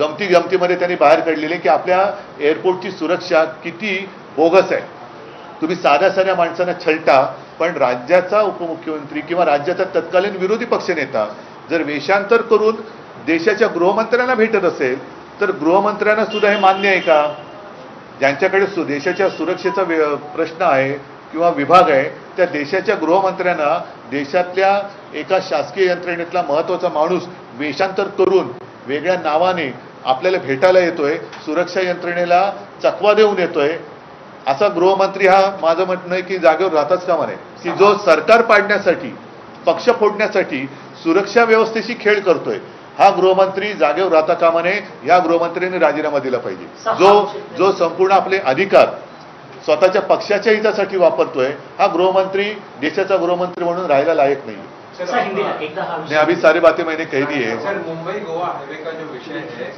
गमतीमध्ये त्यांनी बाहेर काढलेले की आपल्या एअरपोर्टची सुरक्षा किती बोगस आहे। तुम्ही साध्या माणसांना छळता, पण राज्याचा उपमुख्यमंत्री किंवा राज्याचा तत्कालीन विरोधी पक्षनेता जर वेषांतर करून देशाच्या गृहमंत्र्यांना भेटत असेल तर गृहमंत्र्यांना सुद्धा हे मान्य आहे का? ज्यांच्याकडे देशाच्या सुरक्षेचा प्रश्न आहे किंवा विभाग आहे त्या देशाच्या गृहमंत्र्यांना देशातल्या एका शासकीय यंत्रणेतला महत्त्वाचा माणूस वेषांतर करून वेगळ्या नावाने आपल्याला भेटायला येतोय, सुरक्षा यंत्रणेला चकवा देऊन येतोय, असा गृहमंत्री हा माझं म्हणणं आहे की जागेवर राहताच कामा नये, की जो सरकार पाडण्यासाठी पक्ष फोडण्यासाठी सुरक्षा व्यवस्थेशी खेळ करतोय हा गृहमंत्री जागेवर राहता कामा नये। या गृहमंत्र्यांनी राजीनामा दिला पाहिजे। जो संपूर्ण आपले अधिकार स्वतःच्या पक्षाच्या हितासाठी वापरतोय हा गृहमंत्री देशाचा गृहमंत्री म्हणून राहायला लायक नाही। हिंदी अभी सारी बातें मैंने कह दी है। मुंबई गोवा हाईवे का जो विषय है